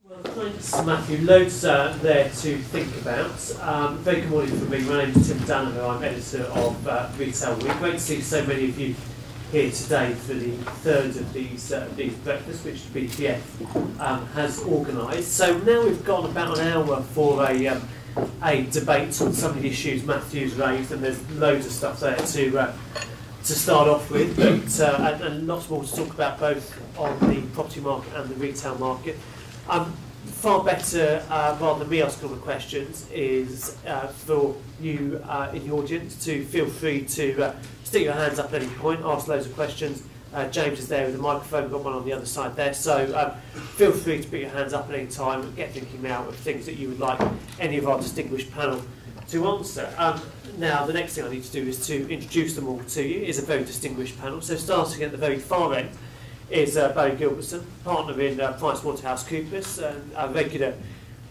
Well, thanks, Matthew. Loads there to think about. Very good morning from me. My name is Tim Danaher. I'm editor of Retail Week. Great to see so many of you here today for the third of these breakfasts, which BPF has organised. So now we've got about an hour for a debate on some of the issues Matthew's raised, and there's loads of stuff there to start off with, but and lots more to talk about both on the property market and the retail market. Far better, rather than me asking all the questions, is for you in the audience to feel free to stick your hands up at any point, ask loads of questions. James is there with the microphone, we've got one on the other side there, so feel free to put your hands up at any time and get thinking now of things that you would like any of our distinguished panel to answer. Now, the next thing I need to do is to introduce them all to you. It's a very distinguished panel, so starting at the very far end is Barry Gilbertson, partner in PricewaterhouseCoopers, a regular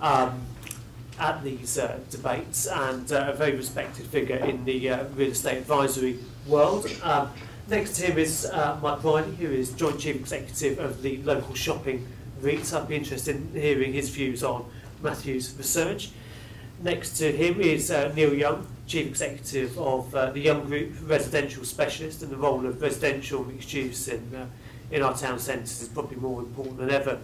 at these debates, and a very respected figure in the real estate advisory world. Next to him is Mike Riley, who is Joint Chief Executive of the Local Shopping REIT. I'd be interested in hearing his views on Matthew's research. Next to him is Neil Young, Chief Executive of the Young Group, residential specialist, and the role of residential mixed use in our town centres is probably more important than ever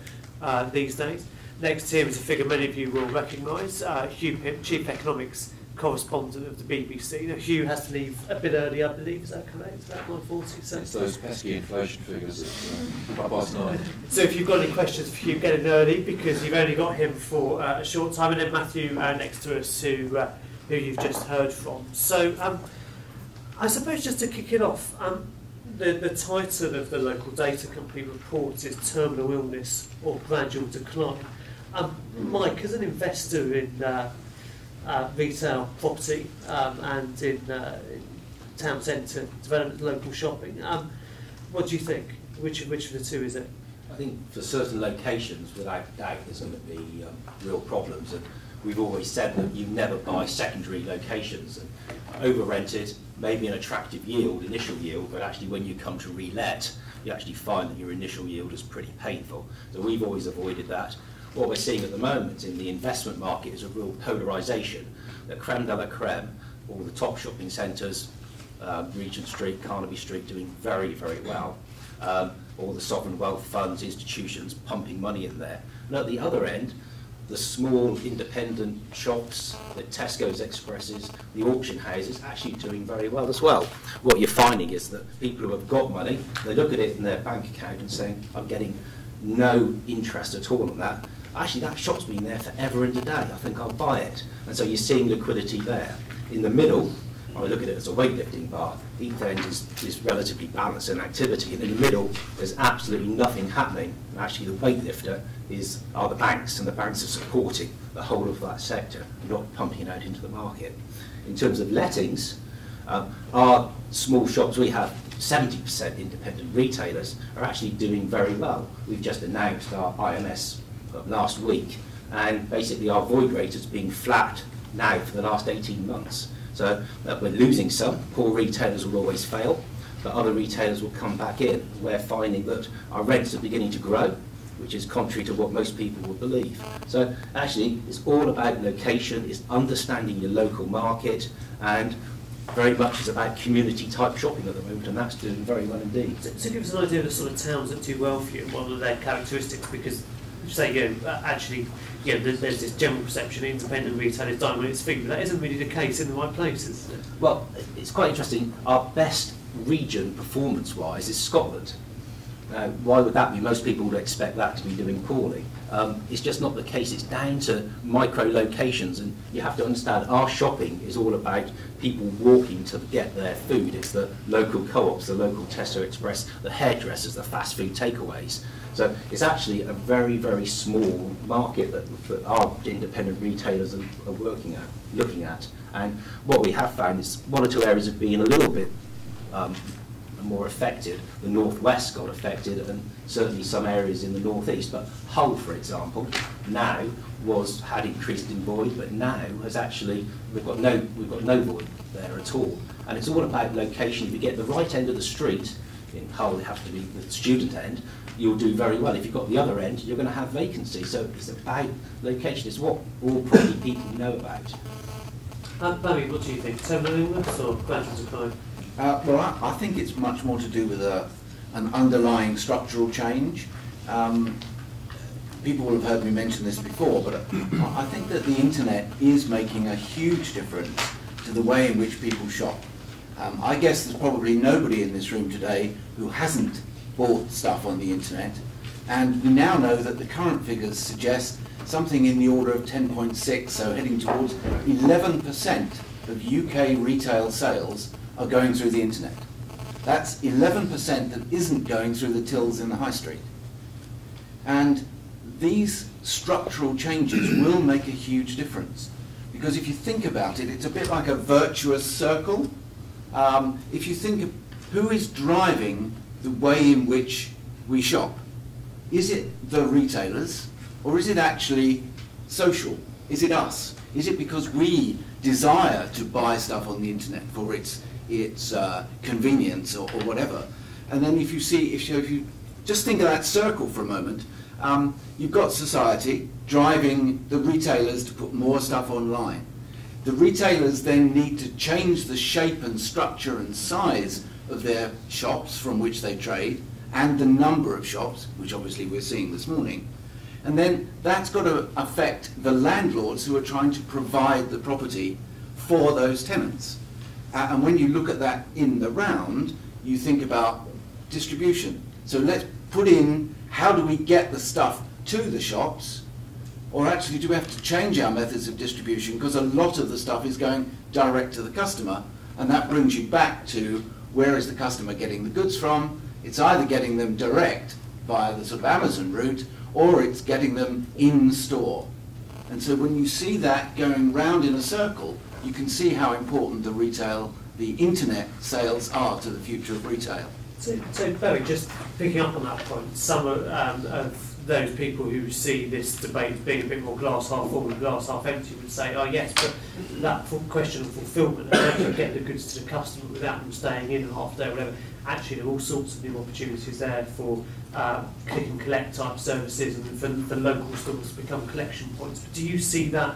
these days. Next to him is a figure many of you will recognise, Hugh Pym, Chief Economics Correspondent of the BBC. Now, Hugh has to leave a bit early, I believe, is that correct? Is that 1:40? So it's those pesky inflation figures at +9. So if you've got any questions for Hugh, get in early, because you've only got him for a short time, and then Matthew next to us, who you've just heard from. So I suppose just to kick it off, the title of the local data company report is Terminal Illness or Gradual Decline. Mike, as an investor in retail property and in town centre development, local shopping, what do you think? Which of the two is it? I think for certain locations, without doubt, there's going to be real problems. And we've always said that you never buy secondary locations. And over-rented, maybe an attractive yield, initial yield, but actually when you come to re-let, you actually find that your initial yield is pretty painful. So we've always avoided that. What we're seeing at the moment in the investment market is a real polarisation. The creme de la creme, all the top shopping centres, Regent Street, Carnaby Street, doing very, very well. All the sovereign wealth funds, institutions pumping money in there. And at the other end, the small independent shops, the Tesco's, Expresses, the auction houses actually doing very well as well. What you're finding is that people who have got money, they look at it in their bank account and saying, I'm getting no interest at all on that. Actually, that shop's been there forever and a day. I think I'll buy it. And so you're seeing liquidity there. In the middle, I look at it as a weightlifting bar. Each end is relatively balanced in activity, and in the middle, there's absolutely nothing happening. And actually, the weightlifter are the banks, and the banks are supporting the whole of that sector, not pumping it out into the market. In terms of lettings, our small shops, we have 70% independent retailers, are actually doing very well. We've just announced our IMS last week, and basically our void rate has been flat now for the last 18 months. So we're losing some. Poor retailers will always fail, but other retailers will come back in. We're finding that our rents are beginning to grow, which is contrary to what most people would believe. So actually, it's all about location, it's understanding your local market, and very much is about community type shopping at the moment, and that's doing very well indeed. So give us an idea of the sort of towns that do well for you, and what are their characteristics, because say, actually, there's this general perception independent retailers dying on its feet, but that isn't really the case in the right places. Well, it's quite interesting. Our best region performance-wise is Scotland. Now, why would that be? Most people would expect that to be doing poorly. It's just not the case. It's down to micro locations, and you have to understand our shopping is all about people walking to get their food. It's the local co-ops, the local Tesco Express, the hairdressers, the fast food takeaways. So it's actually a very, very small market that our independent retailers are looking at. And what we have found is one or two areas have been a little bit more affected. The northwest got affected, and certainly some areas in the northeast. But Hull, for example, now had increased in void, but now has actually we've got no void there at all. And it's all about location. If you get the right end of the street, in Hull it has to be the student end, you'll do very well. If you've got the other end, you're going to have vacancy. So it's about location. It's what all property people know about. Barry, what do you think? Terminal illness or gradual decline? Well, I think it's much more to do with an underlying structural change. People will have heard me mention this before, but I think that the internet is making a huge difference to the way in which people shop. I guess there's probably nobody in this room today who hasn't bought stuff on the internet, and we now know that the current figures suggest something in the order of 10.6, so heading towards 11% of UK retail sales are going through the internet. That's 11% that isn't going through the tills in the high street. And these structural changes will make a huge difference. Because if you think about it, it's a bit like a virtuous circle. If you think of who is driving the way in which we shop, is it the retailers or is it actually social? Is it us? Is it because we desire to buy stuff on the internet for its convenience or whatever? And then if you just think of that circle for a moment, you've got society driving the retailers to put more stuff online. The retailers then need to change the shape and structure and size of their shops from which they trade, and the number of shops, which obviously we're seeing this morning. And then that's got to affect the landlords who are trying to provide the property for those tenants. And when you look at that in the round, you think about distribution. So let's put in, how do we get the stuff to the shops? Or actually, do we have to change our methods of distribution? Because a lot of the stuff is going direct to the customer, and that brings you back to where is the customer getting the goods from? It's either getting them direct via the sort of Amazon route, or it's getting them in store. And so when you see that going round in a circle, you can see how important the internet sales are to the future of retail. So Barry, just picking up on that point, some of those people who see this debate being a bit more glass half full and glass half empty would say, oh yes, but that question of fulfilment, and how do you get the goods to the customer without them staying in half a day or whatever, actually there are all sorts of new opportunities there for click and collect type services and for local stores to become collection points. But do you see that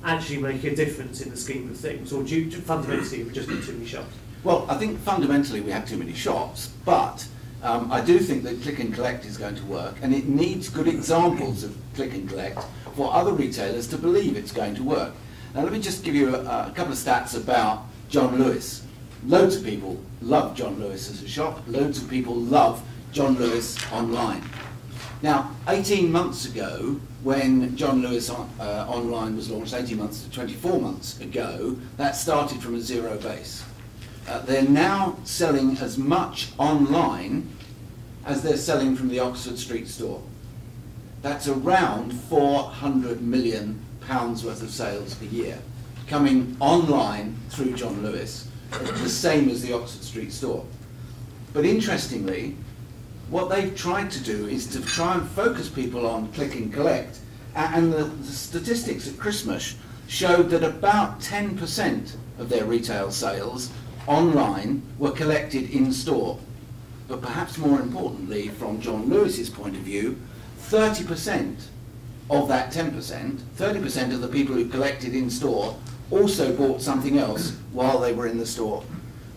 actually make a difference in the scheme of things, or do you fundamentally have just got too many shops? Well, I think fundamentally we have too many shops, but I do think that click and collect is going to work, and it needs good examples of click and collect for other retailers to believe it's going to work. Now let me just give you a couple of stats about John Lewis. Loads of people love John Lewis as a shop, loads of people love John Lewis online. Now, 18 months ago, when John Lewis online was launched, 18 months to 24 months ago, that started from a zero base. They're now selling as much online as they're selling from the Oxford Street store. That's around £400 million worth of sales a year, coming online through John Lewis, the same as the Oxford Street store. But interestingly, what they've tried to do is to try and focus people on click and collect, and the statistics at Christmas showed that about 10% of their retail sales online were collected in store. But perhaps more importantly, from John Lewis's point of view, 30% of that 10%, 30% of the people who collected in store also bought something else while they were in the store.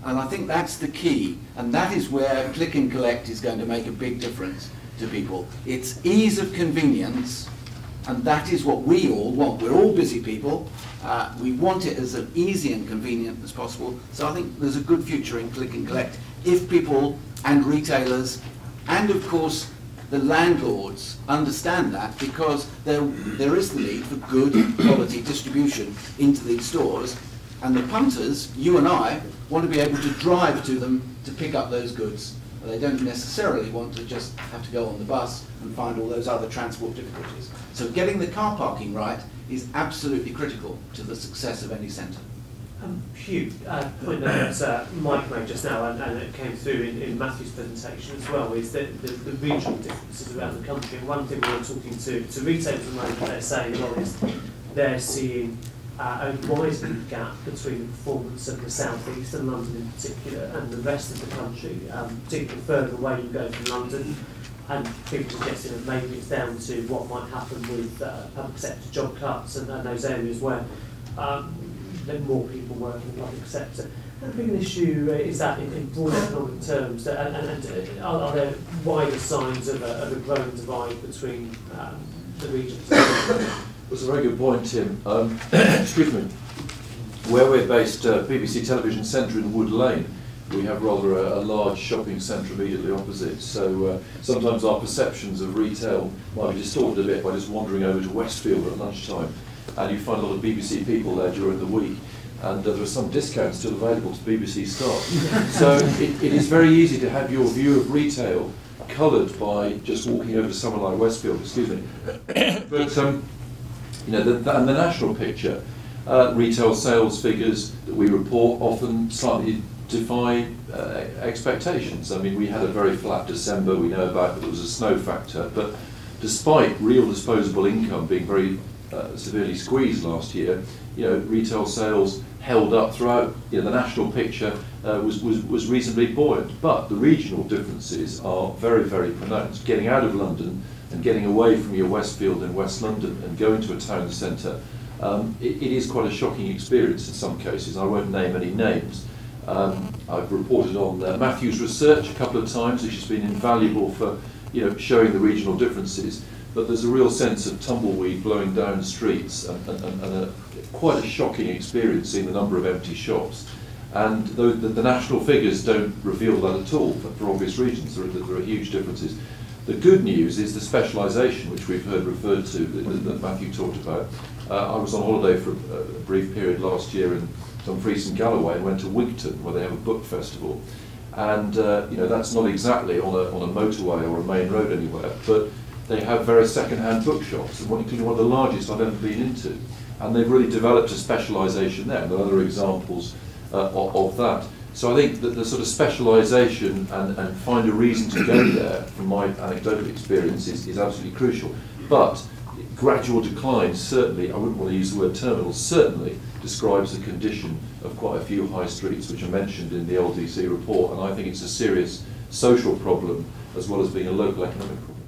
And I think that's the key, and that is where click and collect is going to make a big difference to people. It's ease of convenience, and that is what we all want. We're all busy people. We want it as easy and convenient as possible. So I think there's a good future in click and collect if people and retailers and of course the landlords understand that, because there is the need for good quality distribution into these stores, and the punters, you and I, want to be able to drive to them to pick up those goods. They don't necessarily want to just have to go on the bus and find all those other transport difficulties. So getting the car parking right is absolutely critical to the success of any centre. Hugh, point that Mike made just now, and it came through in Matthew's presentation as well, is that the regional differences around the country. And one thing we were talking to retailers at the moment, they're saying, well, is they're seeing only widening the gap between the performance of the South East and London in particular and the rest of the country, particularly further away you go from London. And people suggesting that maybe it's down to what might happen with public sector job cuts and those areas where more people work in the public sector. How big an issue is that in broad economic terms? And are there wider signs of a growing divide between the regions? That's a very good point, Tim. Excuse me. Where we're based, BBC Television Centre in Wood Lane, we have rather a large shopping centre immediately opposite. So sometimes our perceptions of retail might be distorted a bit by just wandering over to Westfield at lunchtime. And you find a lot of BBC people there during the week. And there are some discounts still available to BBC staff. So it is very easy to have your view of retail coloured by just walking over to somewhere like Westfield, excuse me. But you know, and the national picture, retail sales figures that we report often slightly defy expectations. I mean, we had a very flat December. We know about that there was a snow factor, but despite real disposable income being very severely squeezed last year, you know, retail sales held up throughout. You know, the national picture was reasonably buoyant, but the regional differences are very, very pronounced. Getting out of London and getting away from your Westfield in West London and going to a town centre, it is quite a shocking experience in some cases. I won't name any names. I've reported on Matthew's research a couple of times, which has been invaluable for, you know, showing the regional differences. But there's a real sense of tumbleweed blowing down the streets and quite a shocking experience seeing the number of empty shops. And the national figures don't reveal that at all for obvious reasons. There are huge differences. The good news is the specialisation, which we've heard referred to, that Matthew talked about. I was on holiday for a brief period last year in Dumfries and Galloway and went to Wigton, where they have a book festival. And you know, that's not exactly on a motorway or a main road anywhere, but they have various second-hand bookshops, including one of the largest I've ever been into. And they've really developed a specialisation there, and there are other examples of that. So I think that the sort of specialisation and find a reason to go there, from my anecdotal experience, is absolutely crucial. But gradual decline, certainly, I wouldn't want to use the word terminal, certainly describes the condition of quite a few high streets which are mentioned in the LDC report, and I think it's a serious social problem as well as being a local economic problem.